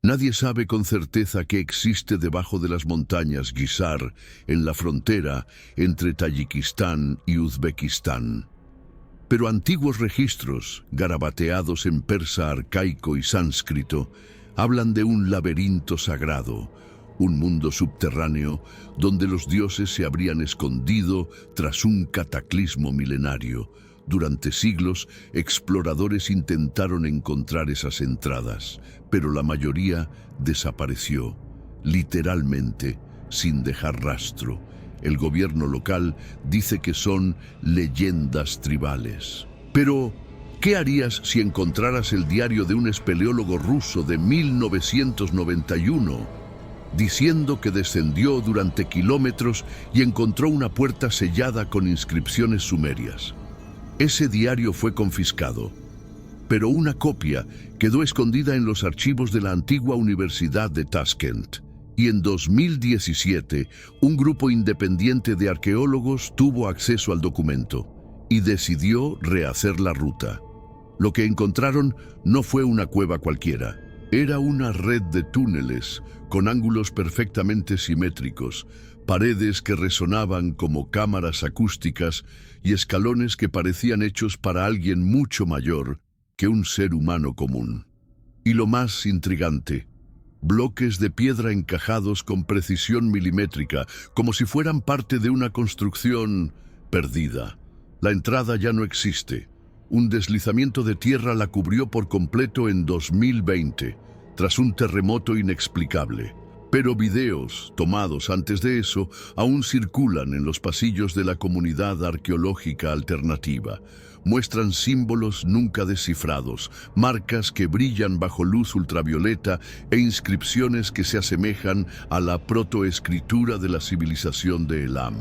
Nadie sabe con certeza qué existe debajo de las montañas Gizar, en la frontera entre Tayikistán y Uzbekistán. Pero antiguos registros, garabateados en persa arcaico y sánscrito, hablan de un laberinto sagrado, un mundo subterráneo donde los dioses se habrían escondido tras un cataclismo milenario. Durante siglos, exploradores intentaron encontrar esas entradas, pero la mayoría desapareció, literalmente, sin dejar rastro. El gobierno local dice que son leyendas tribales. Pero, ¿qué harías si encontraras el diario de un espeleólogo ruso de 1991, diciendo que descendió durante kilómetros y encontró una puerta sellada con inscripciones sumerias? Ese diario fue confiscado, pero una copia quedó escondida en los archivos de la antigua Universidad de Tashkent. Y en 2017, un grupo independiente de arqueólogos tuvo acceso al documento y decidió rehacer la ruta. Lo que encontraron no fue una cueva cualquiera, era una red de túneles con ángulos perfectamente simétricos, paredes que resonaban como cámaras acústicas y escalones que parecían hechos para alguien mucho mayor que un ser humano común. Y lo más intrigante, bloques de piedra encajados con precisión milimétrica, como si fueran parte de una construcción perdida. La entrada ya no existe. Un deslizamiento de tierra la cubrió por completo en 2020, tras un terremoto inexplicable. Pero videos tomados antes de eso aún circulan en los pasillos de la comunidad arqueológica alternativa. Muestran símbolos nunca descifrados, marcas que brillan bajo luz ultravioleta e inscripciones que se asemejan a la protoescritura de la civilización de Elam.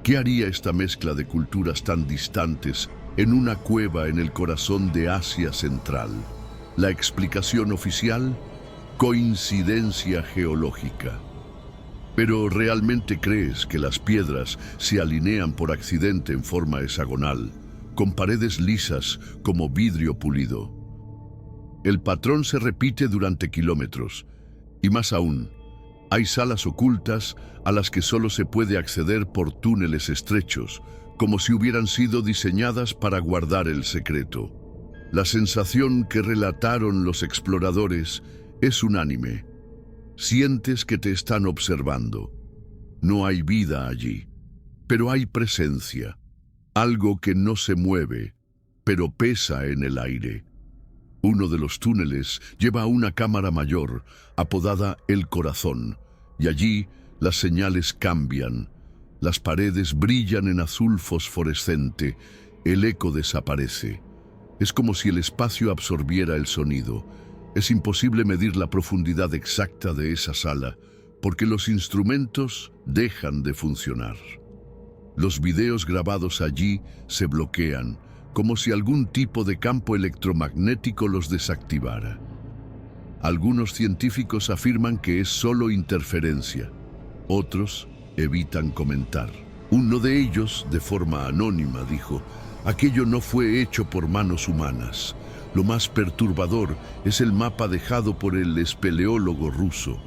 ¿Qué haría esta mezcla de culturas tan distantes en una cueva en el corazón de Asia Central? La explicación oficial: coincidencia geológica. ¿Pero realmente crees que las piedras se alinean por accidente en forma hexagonal, con paredes lisas como vidrio pulido? El patrón se repite durante kilómetros, y más aún, hay salas ocultas a las que solo se puede acceder por túneles estrechos, como si hubieran sido diseñadas para guardar el secreto. La sensación que relataron los exploradores es unánime. Sientes que te están observando. No hay vida allí, pero hay presencia. Algo que no se mueve, pero pesa en el aire. Uno de los túneles lleva a una cámara mayor, apodada El Corazón, y allí las señales cambian. Las paredes brillan en azul fosforescente, el eco desaparece. Es como si el espacio absorbiera el sonido. Es imposible medir la profundidad exacta de esa sala, porque los instrumentos dejan de funcionar. Los videos grabados allí se bloquean, como si algún tipo de campo electromagnético los desactivara. Algunos científicos afirman que es solo interferencia. Otros evitan comentar. Uno de ellos, de forma anónima, dijo: aquello no fue hecho por manos humanas. Lo más perturbador es el mapa dejado por el espeleólogo ruso.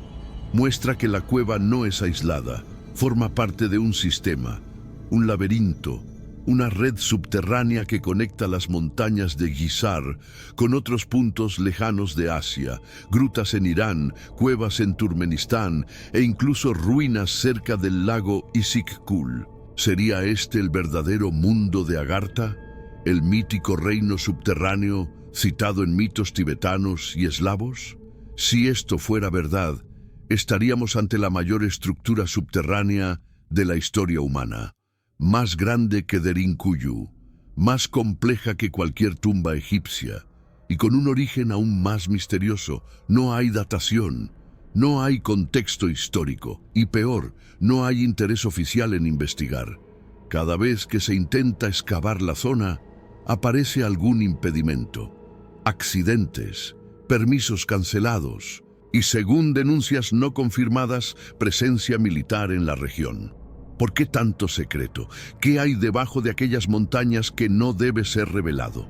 Muestra que la cueva no es aislada, forma parte de un sistema, un laberinto, una red subterránea que conecta las montañas de Gizar con otros puntos lejanos de Asia, grutas en Irán, cuevas en Turkmenistán e incluso ruinas cerca del lago Issyk-Kul. ¿Sería este el verdadero mundo de Agartha? ¿El mítico reino subterráneo citado en mitos tibetanos y eslavos? Si esto fuera verdad, estaríamos ante la mayor estructura subterránea de la historia humana, más grande que Derinkuyu, más compleja que cualquier tumba egipcia, y con un origen aún más misterioso. No hay datación, no hay contexto histórico, y peor, no hay interés oficial en investigar. Cada vez que se intenta excavar la zona, aparece algún impedimento. Accidentes, permisos cancelados y, según denuncias no confirmadas, presencia militar en la región. ¿Por qué tanto secreto? ¿Qué hay debajo de aquellas montañas que no debe ser revelado?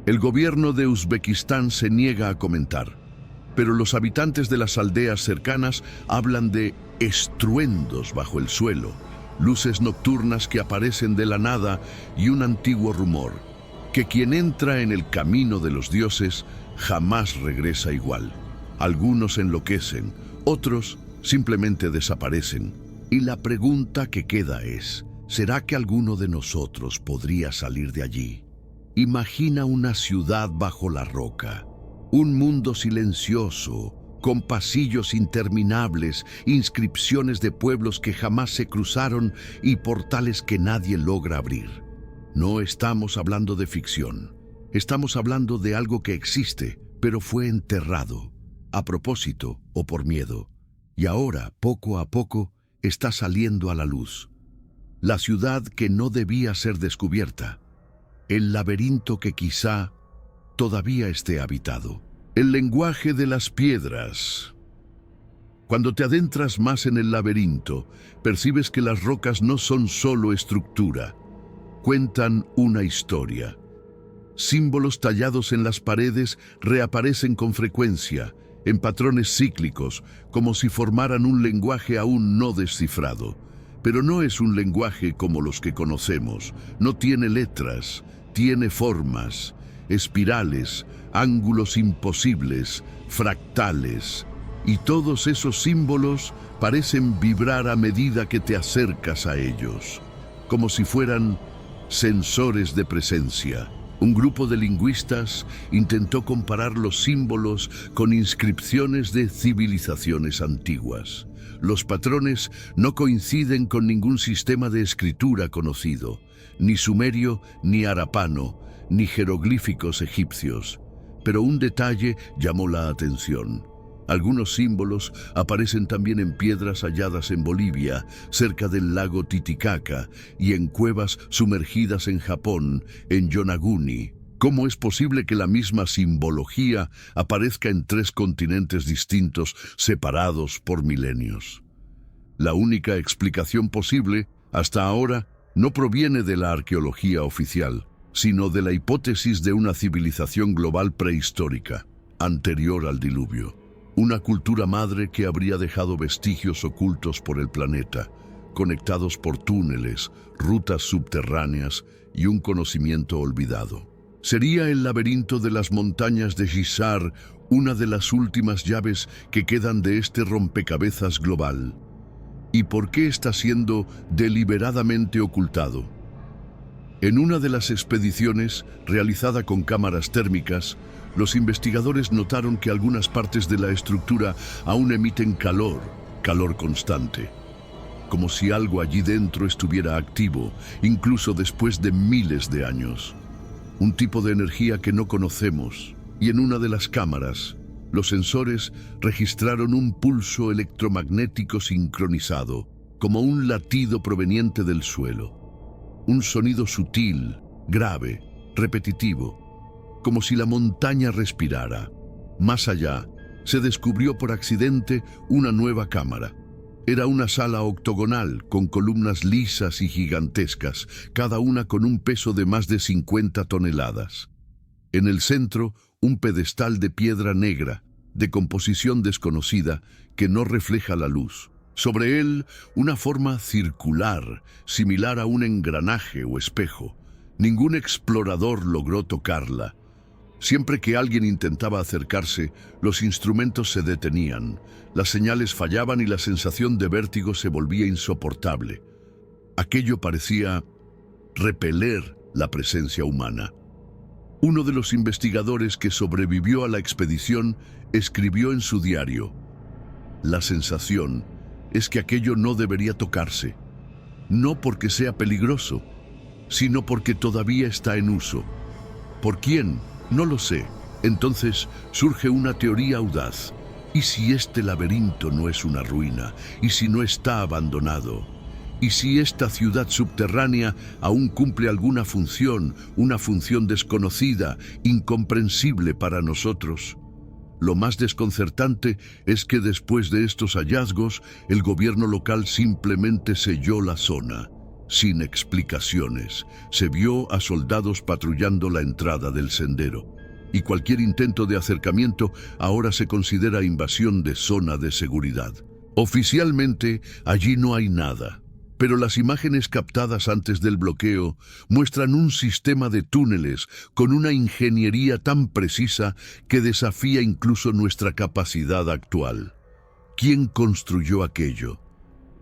El gobierno de Uzbekistán se niega a comentar. pero los habitantes de las aldeas cercanas hablan de estruendos bajo el suelo, luces nocturnas que aparecen de la nada y un antiguo rumor, que quien entra en el camino de los dioses jamás regresa igual. Algunos enloquecen, otros simplemente desaparecen. Y la pregunta que queda es, ¿será que alguno de nosotros podría salir de allí? Imagina una ciudad bajo la roca, un mundo silencioso, con pasillos interminables, inscripciones de pueblos que jamás se cruzaron y portales que nadie logra abrir. No estamos hablando de ficción, estamos hablando de algo que existe, pero fue enterrado, a propósito o por miedo, y ahora, poco a poco, está saliendo a la luz. La ciudad que no debía ser descubierta, el laberinto que quizá todavía esté habitado. El lenguaje de las piedras. Cuando te adentras más en el laberinto, percibes que las rocas no son solo estructura, cuentan una historia. Símbolos tallados en las paredes reaparecen con frecuencia, en patrones cíclicos, como si formaran un lenguaje aún no descifrado. Pero no es un lenguaje como los que conocemos, no tiene letras, tiene formas, espirales, ángulos imposibles, fractales, y todos esos símbolos parecen vibrar a medida que te acercas a ellos, como si fueran sensores de presencia. Un grupo de lingüistas intentó comparar los símbolos con inscripciones de civilizaciones antiguas. Los patrones no coinciden con ningún sistema de escritura conocido, ni sumerio, ni arapano, ni jeroglíficos egipcios. Pero un detalle llamó la atención. Algunos símbolos aparecen también en piedras halladas en Bolivia, cerca del lago Titicaca, y en cuevas sumergidas en Japón, en Yonaguni. ¿Cómo es posible que la misma simbología aparezca en 3 continentes distintos, separados por milenios? La única explicación posible, hasta ahora, no proviene de la arqueología oficial, sino de la hipótesis de una civilización global prehistórica, anterior al diluvio. Una cultura madre que habría dejado vestigios ocultos por el planeta, conectados por túneles, rutas subterráneas y un conocimiento olvidado. ¿Sería el laberinto de las montañas de Gizar una de las últimas llaves que quedan de este rompecabezas global? ¿Y por qué está siendo deliberadamente ocultado? En una de las expediciones, realizada con cámaras térmicas, los investigadores notaron que algunas partes de la estructura aún emiten calor constante, como si algo allí dentro estuviera activo, incluso después de miles de años. Un tipo de energía que no conocemos, y en una de las cámaras, los sensores registraron un pulso electromagnético sincronizado, como un latido proveniente del suelo. Un sonido sutil, grave, repetitivo, como si la montaña respirara. Más allá, se descubrió por accidente una nueva cámara. Era una sala octogonal con columnas lisas y gigantescas, cada una con un peso de más de 50 toneladas. En el centro, un pedestal de piedra negra, de composición desconocida, que no refleja la luz. Sobre él, una forma circular, similar a un engranaje o espejo. Ningún explorador logró tocarla. Siempre que alguien intentaba acercarse, los instrumentos se detenían, las señales fallaban y la sensación de vértigo se volvía insoportable. Aquello parecía repeler la presencia humana. Uno de los investigadores que sobrevivió a la expedición escribió en su diario: "La sensación es que aquello no debería tocarse, no porque sea peligroso, sino porque todavía está en uso. ¿Por quién? No lo sé". Entonces surge una teoría audaz. ¿Y si este laberinto no es una ruina? ¿Y si no está abandonado? ¿Y si esta ciudad subterránea aún cumple alguna función, una función desconocida, incomprensible para nosotros? Lo más desconcertante es que después de estos hallazgos, el gobierno local simplemente selló la zona. Sin explicaciones, se vio a soldados patrullando la entrada del sendero. y cualquier intento de acercamiento ahora se considera invasión de zona de seguridad. Oficialmente, allí no hay nada, pero las imágenes captadas antes del bloqueo muestran un sistema de túneles con una ingeniería tan precisa que desafía incluso nuestra capacidad actual. ¿Quién construyó aquello?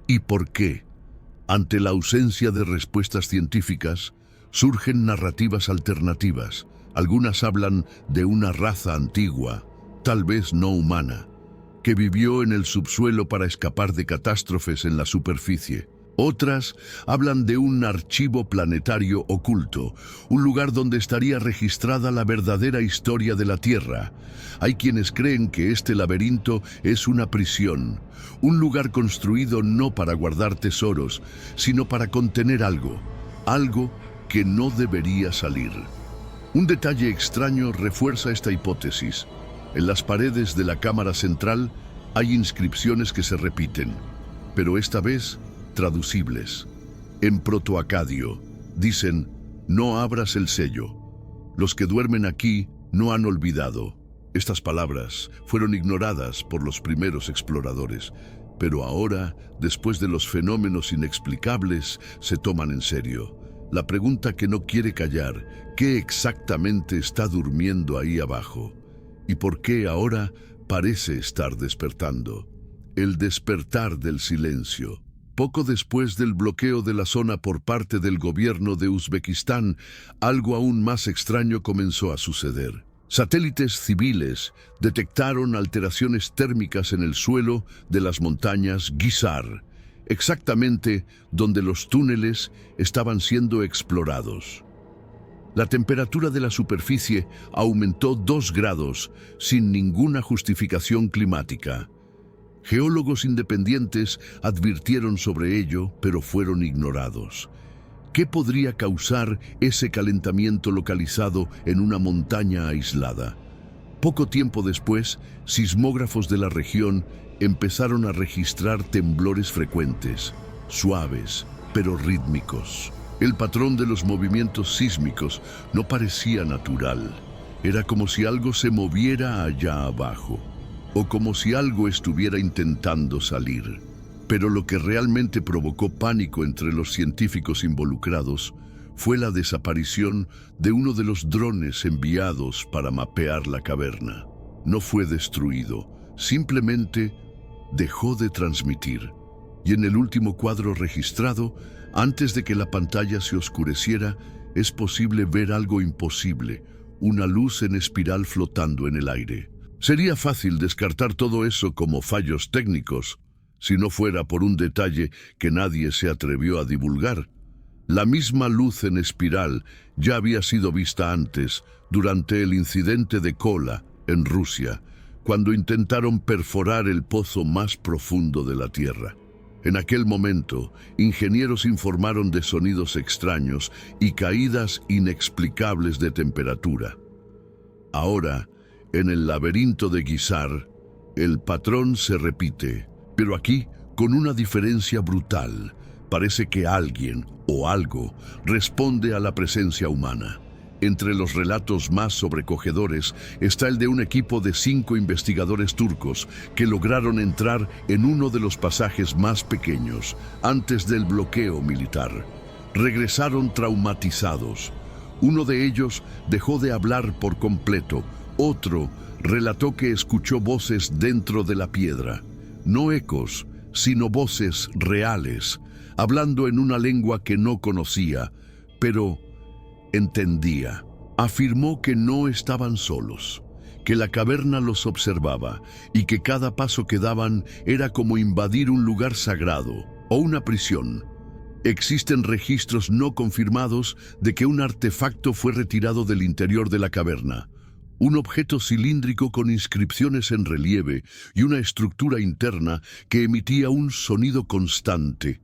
¿Y por qué? Ante la ausencia de respuestas científicas, surgen narrativas alternativas. Algunas hablan de una raza antigua, tal vez no humana, que vivió en el subsuelo para escapar de catástrofes en la superficie. Otras hablan de un archivo planetario oculto, un lugar donde estaría registrada la verdadera historia de la Tierra. Hay quienes creen que este laberinto es una prisión, un lugar construido no para guardar tesoros, sino para contener algo que no debería salir. Un detalle extraño refuerza esta hipótesis. En las paredes de la cámara central hay inscripciones que se repiten, pero esta vez traducibles. En protoacadio dicen: no abras el sello. Los que duermen aquí no han olvidado. Estas palabras fueron ignoradas por los primeros exploradores, pero ahora, después de los fenómenos inexplicables, se toman en serio. La pregunta que no quiere callar: ¿qué exactamente está durmiendo ahí abajo? ¿Y por qué ahora parece estar despertando? El despertar del silencio. Poco después del bloqueo de la zona por parte del gobierno de Uzbekistán, algo aún más extraño comenzó a suceder. Satélites civiles detectaron alteraciones térmicas en el suelo de las montañas Gizar, exactamente donde los túneles estaban siendo explorados. La temperatura de la superficie aumentó 2 grados sin ninguna justificación climática. Geólogos independientes advirtieron sobre ello, pero fueron ignorados. ¿Qué podría causar ese calentamiento localizado en una montaña aislada? Poco tiempo después, sismógrafos de la región empezaron a registrar temblores frecuentes, suaves, pero rítmicos. El patrón de los movimientos sísmicos no parecía natural. Era como si algo se moviera allá abajo, o como si algo estuviera intentando salir. Pero lo que realmente provocó pánico entre los científicos involucrados fue la desaparición de uno de los drones enviados para mapear la caverna. No fue destruido, simplemente dejó de transmitir. Y en el último cuadro registrado, antes de que la pantalla se oscureciera, es posible ver algo imposible: una luz en espiral flotando en el aire. Sería fácil descartar todo eso como fallos técnicos, si no fuera por un detalle que nadie se atrevió a divulgar. La misma luz en espiral ya había sido vista antes, durante el incidente de Kola, en Rusia, cuando intentaron perforar el pozo más profundo de la Tierra. En aquel momento, ingenieros informaron de sonidos extraños y caídas inexplicables de temperatura. Ahora, en el laberinto de Gizar, el patrón se repite, pero aquí con una diferencia brutal. Parece que alguien o algo responde a la presencia humana. Entre los relatos más sobrecogedores está el de un equipo de 5 investigadores turcos que lograron entrar en uno de los pasajes más pequeños antes del bloqueo militar. Regresaron traumatizados. Uno de ellos dejó de hablar por completo. Otro relató que escuchó voces dentro de la piedra, no ecos, sino voces reales, hablando en una lengua que no conocía, pero entendía. Afirmó que no estaban solos, que la caverna los observaba y que cada paso que daban era como invadir un lugar sagrado o una prisión. Existen registros no confirmados de que un artefacto fue retirado del interior de la caverna. Un objeto cilíndrico con inscripciones en relieve y una estructura interna que emitía un sonido constante,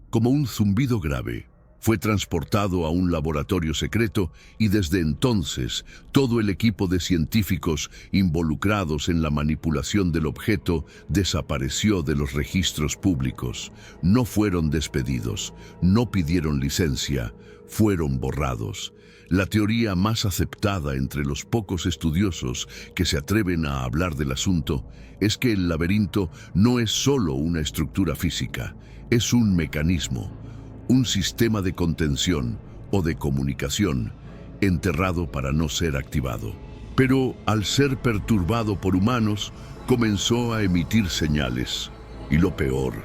como un zumbido grave. Fue transportado a un laboratorio secreto y desde entonces todo el equipo de científicos involucrados en la manipulación del objeto desapareció de los registros públicos. No fueron despedidos, no pidieron licencia, fueron borrados. La teoría más aceptada entre los pocos estudiosos que se atreven a hablar del asunto es que el laberinto no es solo una estructura física, es un mecanismo, un sistema de contención o de comunicación enterrado para no ser activado. Pero al ser perturbado por humanos, comenzó a emitir señales. Y lo peor,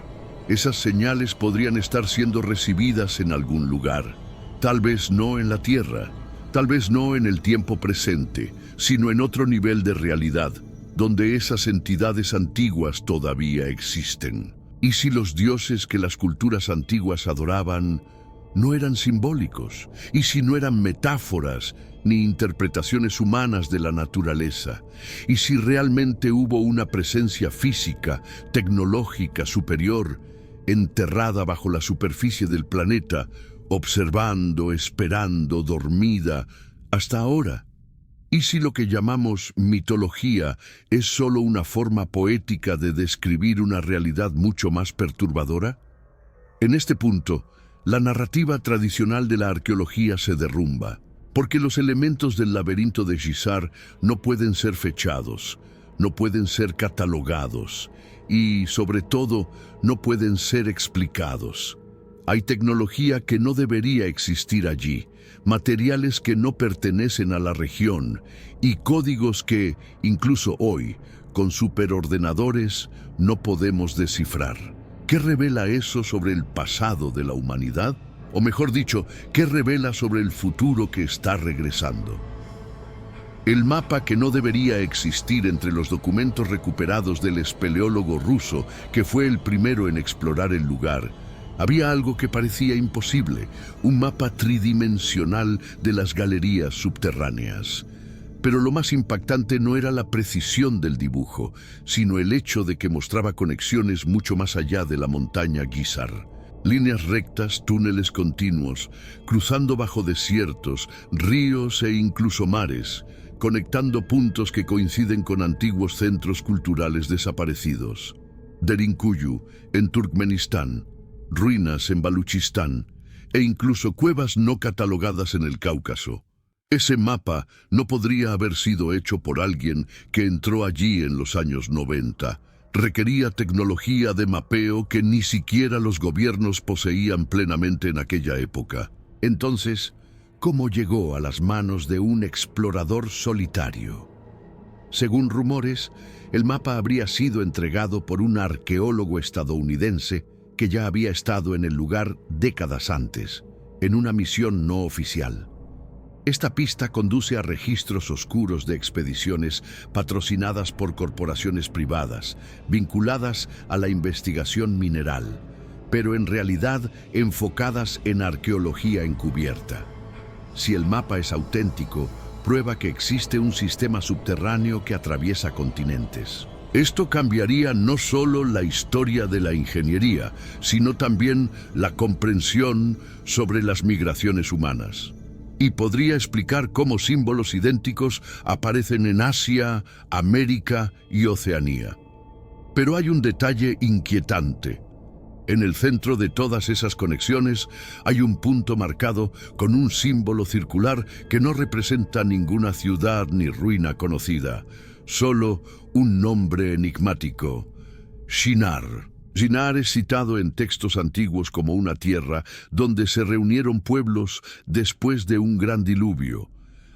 esas señales podrían estar siendo recibidas en algún lugar. Tal vez no en la Tierra, tal vez no en el tiempo presente, sino en otro nivel de realidad, donde esas entidades antiguas todavía existen. ¿Y si los dioses que las culturas antiguas adoraban no eran simbólicos? ¿Y si no eran metáforas ni interpretaciones humanas de la naturaleza? ¿Y si realmente hubo una presencia física, tecnológica, superior, enterrada bajo la superficie del planeta, observando, esperando, dormida, hasta ahora? ¿Y si lo que llamamos mitología es solo una forma poética de describir una realidad mucho más perturbadora? En este punto, la narrativa tradicional de la arqueología se derrumba, porque los elementos del laberinto de Gizar no pueden ser fechados, no pueden ser catalogados y, sobre todo, no pueden ser explicados. Hay tecnología que no debería existir allí, materiales que no pertenecen a la región y códigos que, incluso hoy, con superordenadores, no podemos descifrar. ¿Qué revela eso sobre el pasado de la humanidad? O mejor dicho, ¿qué revela sobre el futuro que está regresando? El mapa que no debería existir entre los documentos recuperados del espeleólogo ruso, que fue el primero en explorar el lugar. Había algo que parecía imposible, un mapa tridimensional de las galerías subterráneas. Pero lo más impactante no era la precisión del dibujo, sino el hecho de que mostraba conexiones mucho más allá de la montaña Gizar. Líneas rectas, túneles continuos, cruzando bajo desiertos, ríos e incluso mares, conectando puntos que coinciden con antiguos centros culturales desaparecidos. Derinkuyu, en Turkmenistán, ruinas en Baluchistán e incluso cuevas no catalogadas en el Cáucaso. Ese mapa no podría haber sido hecho por alguien que entró allí en los años 90. Requería tecnología de mapeo que ni siquiera los gobiernos poseían plenamente en aquella época. Entonces, ¿cómo llegó a las manos de un explorador solitario? Según rumores, el mapa habría sido entregado por un arqueólogo estadounidense que ya había estado en el lugar décadas antes, en una misión no oficial. Esta pista conduce a registros oscuros de expediciones patrocinadas por corporaciones privadas, vinculadas a la investigación mineral, pero en realidad enfocadas en arqueología encubierta. Si el mapa es auténtico, prueba que existe un sistema subterráneo que atraviesa continentes. Esto cambiaría no solo la historia de la ingeniería, sino también la comprensión sobre las migraciones humanas. Y podría explicar cómo símbolos idénticos aparecen en Asia, América y Oceanía. Pero hay un detalle inquietante. En el centro de todas esas conexiones hay un punto marcado con un símbolo circular que no representa ninguna ciudad ni ruina conocida, solo un nombre enigmático: Shinar. Shinar es citado en textos antiguos como una tierra donde se reunieron pueblos después de un gran diluvio.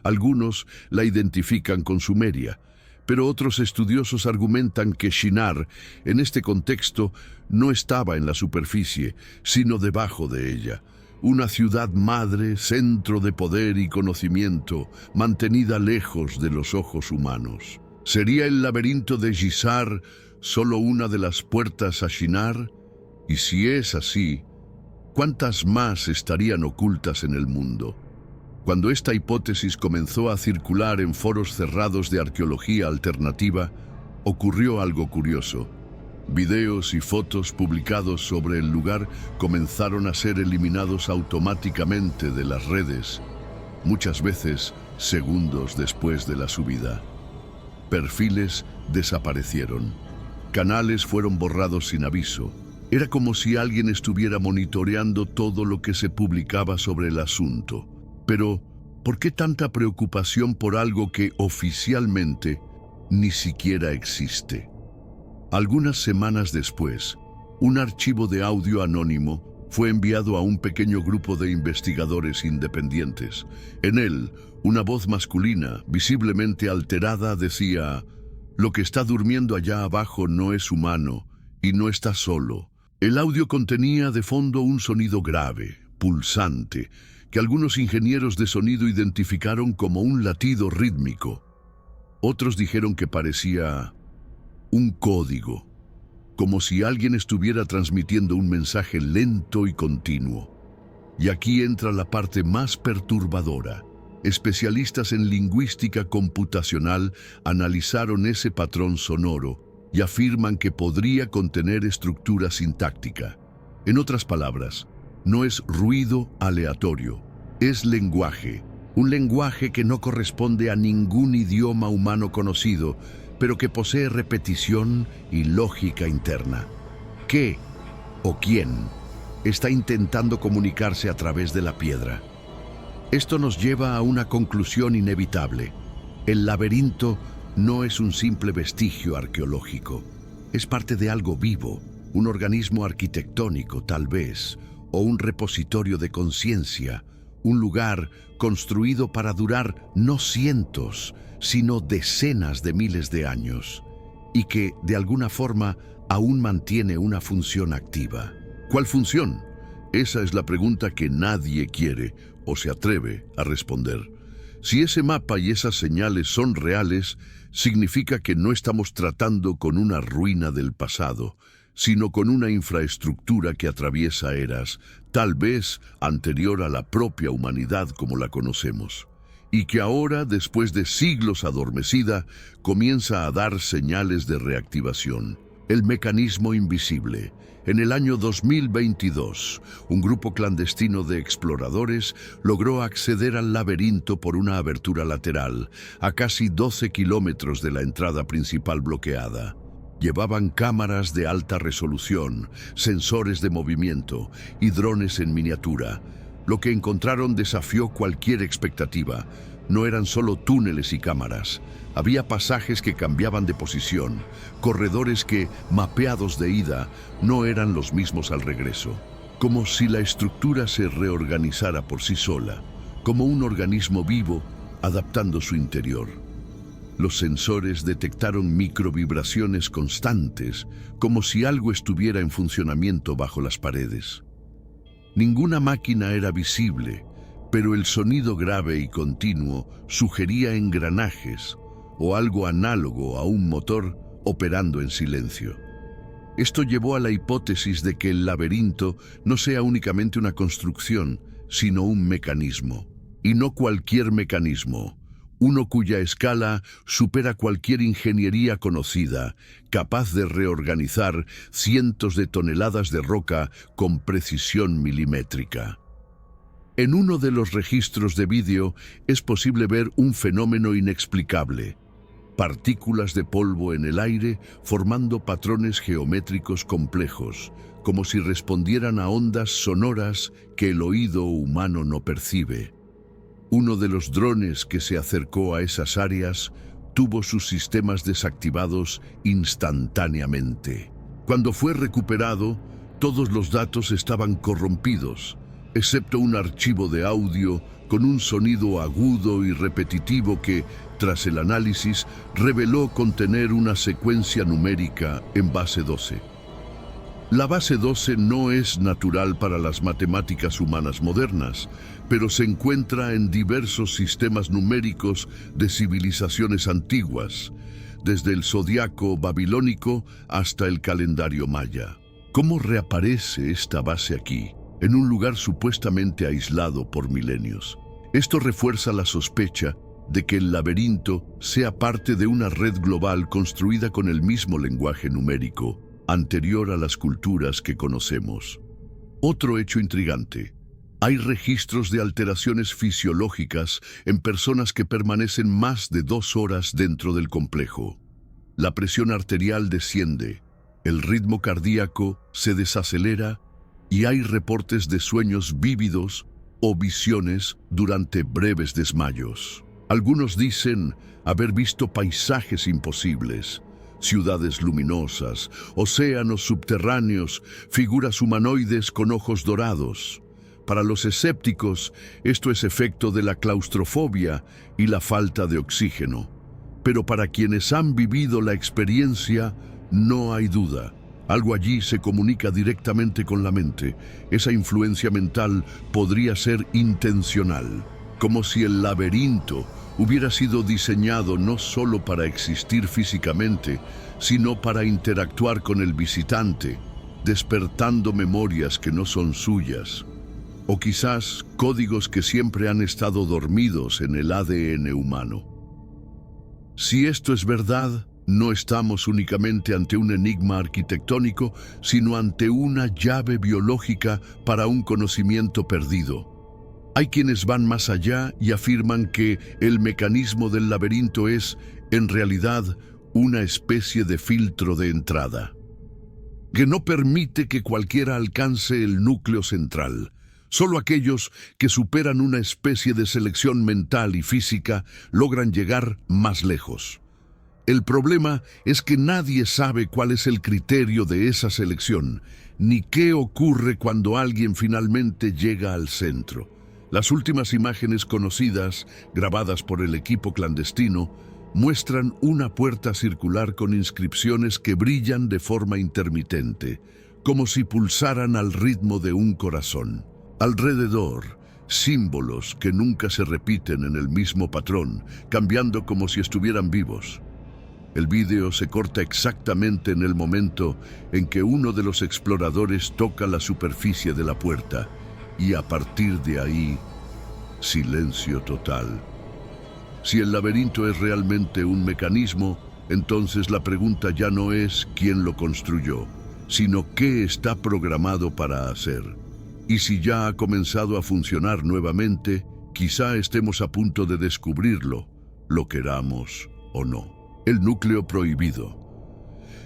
Algunos la identifican con Sumeria, pero otros estudiosos argumentan que Shinar, en este contexto, no estaba en la superficie, sino debajo de ella. Una ciudad madre, centro de poder y conocimiento, mantenida lejos de los ojos humanos. ¿Sería el laberinto de Gizar solo una de las puertas a Shinar? Y si es así, ¿cuántas más estarían ocultas en el mundo? Cuando esta hipótesis comenzó a circular en foros cerrados de arqueología alternativa, ocurrió algo curioso. Videos y fotos publicados sobre el lugar comenzaron a ser eliminados automáticamente de las redes, muchas veces segundos después de la subida. Perfiles desaparecieron. Canales fueron borrados sin aviso. Era como si alguien estuviera monitoreando todo lo que se publicaba sobre el asunto. Pero, ¿por qué tanta preocupación por algo que oficialmente ni siquiera existe? Algunas semanas después, un archivo de audio anónimo fue enviado a un pequeño grupo de investigadores independientes. En él, una voz masculina, visiblemente alterada, decía: «Lo que está durmiendo allá abajo no es humano y no está solo». El audio contenía de fondo un sonido grave, pulsante, que algunos ingenieros de sonido identificaron como un latido rítmico. Otros dijeron que parecía un código, como si alguien estuviera transmitiendo un mensaje lento y continuo. Y aquí entra la parte más perturbadora. Especialistas en lingüística computacional analizaron ese patrón sonoro y afirman que podría contener estructura sintáctica. En otras palabras, no es ruido aleatorio, es lenguaje. Un lenguaje que no corresponde a ningún idioma humano conocido, pero que posee repetición y lógica interna. ¿Qué o quién está intentando comunicarse a través de la piedra? Esto nos lleva a una conclusión inevitable. El laberinto no es un simple vestigio arqueológico. Es parte de algo vivo, un organismo arquitectónico tal vez, o un repositorio de conciencia, un lugar construido para durar no cientos, sino decenas de miles de años, y que, de alguna forma, aún mantiene una función activa. ¿Cuál función? Esa es la pregunta que nadie quiere o se atreve a responder. Si ese mapa y esas señales son reales, significa que no estamos tratando con una ruina del pasado, sino con una infraestructura que atraviesa eras, tal vez anterior a la propia humanidad como la conocemos, y que ahora, después de siglos adormecida, comienza a dar señales de reactivación. El mecanismo invisible. En el año 2022, un grupo clandestino de exploradores logró acceder al laberinto por una abertura lateral, a casi 12 kilómetros de la entrada principal bloqueada. Llevaban cámaras de alta resolución, sensores de movimiento y drones en miniatura. Lo que encontraron desafió cualquier expectativa. No eran solo túneles y cámaras. Había pasajes que cambiaban de posición, corredores que, mapeados de ida, no eran los mismos al regreso. Como si la estructura se reorganizara por sí sola, como un organismo vivo adaptando su interior. Los sensores detectaron microvibraciones constantes, como si algo estuviera en funcionamiento bajo las paredes. Ninguna máquina era visible, pero el sonido grave y continuo sugería engranajes o algo análogo a un motor operando en silencio. Esto llevó a la hipótesis de que el laberinto no sea únicamente una construcción, sino un mecanismo. Y no cualquier mecanismo, uno cuya escala supera cualquier ingeniería conocida, capaz de reorganizar cientos de toneladas de roca con precisión milimétrica. En uno de los registros de vídeo es posible ver un fenómeno inexplicable: partículas de polvo en el aire formando patrones geométricos complejos, como si respondieran a ondas sonoras que el oído humano no percibe. Uno de los drones que se acercó a esas áreas tuvo sus sistemas desactivados instantáneamente. Cuando fue recuperado, todos los datos estaban corrompidos, excepto un archivo de audio con un sonido agudo y repetitivo que, tras el análisis, reveló contener una secuencia numérica en base 12. La base 12 no es natural para las matemáticas humanas modernas, pero se encuentra en diversos sistemas numéricos de civilizaciones antiguas, desde el zodiaco babilónico hasta el calendario maya. ¿Cómo reaparece esta base aquí, en un lugar supuestamente aislado por milenios? Esto refuerza la sospecha de que el laberinto sea parte de una red global construida con el mismo lenguaje numérico, anterior a las culturas que conocemos. Otro hecho intrigante. Hay registros de alteraciones fisiológicas en personas que permanecen más de 2 horas dentro del complejo. La presión arterial desciende, el ritmo cardíaco se desacelera y hay reportes de sueños vívidos o visiones durante breves desmayos. Algunos dicen haber visto paisajes imposibles, ciudades luminosas, océanos subterráneos, figuras humanoides con ojos dorados. Para los escépticos, esto es efecto de la claustrofobia y la falta de oxígeno. Pero para quienes han vivido la experiencia, no hay duda. Algo allí se comunica directamente con la mente. Esa influencia mental podría ser intencional, como si el laberinto hubiera sido diseñado no solo para existir físicamente, sino para interactuar con el visitante, despertando memorias que no son suyas. O quizás códigos que siempre han estado dormidos en el ADN humano. Si esto es verdad, no estamos únicamente ante un enigma arquitectónico, sino ante una llave biológica para un conocimiento perdido. Hay quienes van más allá y afirman que el mecanismo del laberinto es, en realidad, una especie de filtro de entrada, que no permite que cualquiera alcance el núcleo central. Solo aquellos que superan una especie de selección mental y física logran llegar más lejos. El problema es que nadie sabe cuál es el criterio de esa selección, ni qué ocurre cuando alguien finalmente llega al centro. Las últimas imágenes conocidas, grabadas por el equipo clandestino, muestran una puerta circular con inscripciones que brillan de forma intermitente, como si pulsaran al ritmo de un corazón. Alrededor, símbolos que nunca se repiten en el mismo patrón, cambiando como si estuvieran vivos. El vídeo se corta exactamente en el momento en que uno de los exploradores toca la superficie de la puerta, y a partir de ahí, silencio total. Si el laberinto es realmente un mecanismo, entonces la pregunta ya no es quién lo construyó, sino qué está programado para hacer. Y si ya ha comenzado a funcionar nuevamente, quizá estemos a punto de descubrirlo, lo queramos o no. El núcleo prohibido.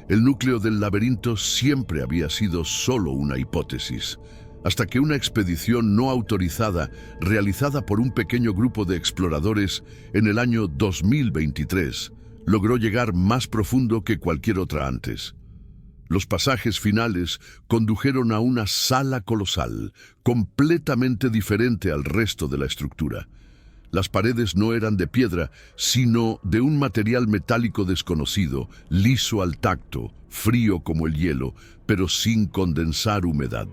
El núcleo del laberinto siempre había sido solo una hipótesis, hasta que una expedición no autorizada realizada por un pequeño grupo de exploradores en el año 2023 logró llegar más profundo que cualquier otra antes. Los pasajes finales condujeron a una sala colosal, completamente diferente al resto de la estructura. Las paredes no eran de piedra, sino de un material metálico desconocido, liso al tacto, frío como el hielo, pero sin condensar humedad.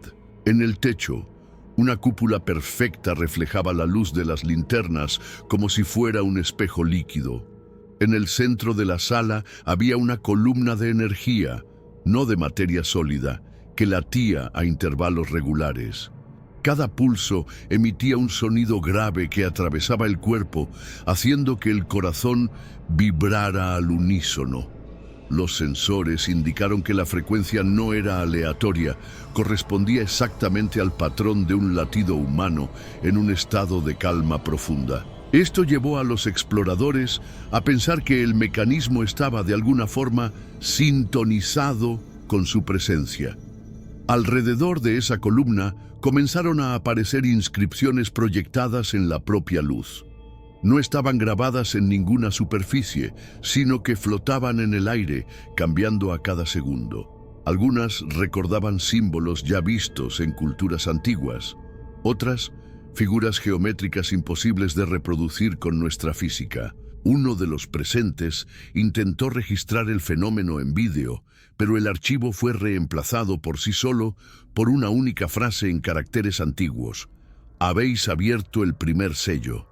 En el techo, una cúpula perfecta reflejaba la luz de las linternas como si fuera un espejo líquido. En el centro de la sala había una columna de energía, no de materia sólida, que latía a intervalos regulares. Cada pulso emitía un sonido grave que atravesaba el cuerpo, haciendo que el corazón vibrara al unísono. Los sensores indicaron que la frecuencia no era aleatoria, correspondía exactamente al patrón de un latido humano en un estado de calma profunda. Esto llevó a los exploradores a pensar que el mecanismo estaba de alguna forma sintonizado con su presencia. Alrededor de esa columna comenzaron a aparecer inscripciones proyectadas en la propia luz. No estaban grabadas en ninguna superficie, sino que flotaban en el aire, cambiando a cada segundo. Algunas recordaban símbolos ya vistos en culturas antiguas, otras figuras geométricas imposibles de reproducir con nuestra física. Uno de los presentes intentó registrar el fenómeno en vídeo, pero el archivo fue reemplazado por sí solo por una única frase en caracteres antiguos: «Habéis abierto el primer sello».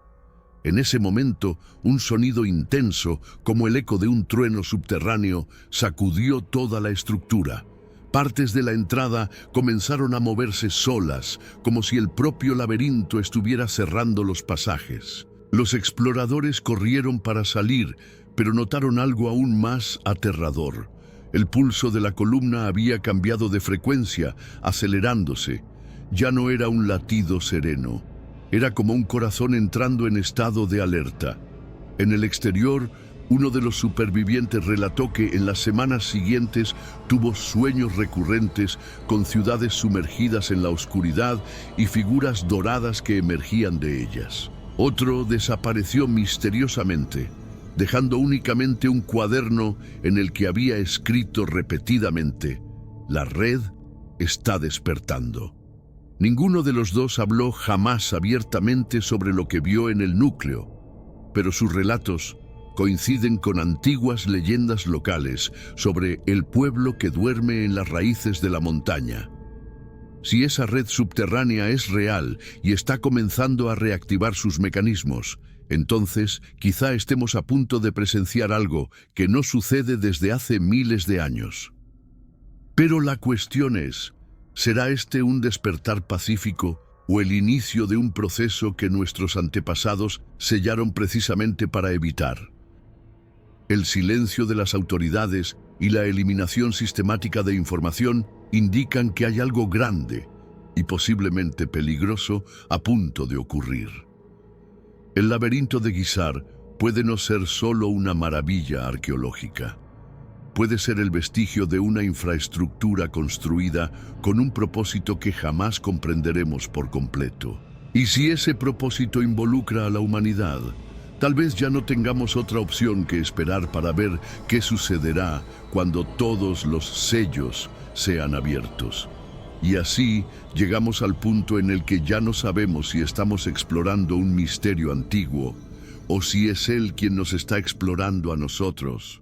En ese momento, un sonido intenso, como el eco de un trueno subterráneo, sacudió toda la estructura. Partes de la entrada comenzaron a moverse solas, como si el propio laberinto estuviera cerrando los pasajes. Los exploradores corrieron para salir, pero notaron algo aún más aterrador. El pulso de la columna había cambiado de frecuencia, acelerándose. Ya no era un latido sereno. Era como un corazón entrando en estado de alerta. En el exterior, uno de los supervivientes relató que en las semanas siguientes tuvo sueños recurrentes con ciudades sumergidas en la oscuridad y figuras doradas que emergían de ellas. Otro desapareció misteriosamente, dejando únicamente un cuaderno en el que había escrito repetidamente: "La red está despertando". Ninguno de los dos habló jamás abiertamente sobre lo que vio en el núcleo, pero sus relatos coinciden con antiguas leyendas locales sobre el pueblo que duerme en las raíces de la montaña. Si esa red subterránea es real y está comenzando a reactivar sus mecanismos, entonces quizá estemos a punto de presenciar algo que no sucede desde hace miles de años. Pero la cuestión es, ¿será este un despertar pacífico o el inicio de un proceso que nuestros antepasados sellaron precisamente para evitar? El silencio de las autoridades y la eliminación sistemática de información indican que hay algo grande y posiblemente peligroso a punto de ocurrir. El laberinto de Gizar puede no ser solo una maravilla arqueológica. Puede ser el vestigio de una infraestructura construida con un propósito que jamás comprenderemos por completo. Y si ese propósito involucra a la humanidad, tal vez ya no tengamos otra opción que esperar para ver qué sucederá cuando todos los sellos sean abiertos. Y así llegamos al punto en el que ya no sabemos si estamos explorando un misterio antiguo o si es Él quien nos está explorando a nosotros.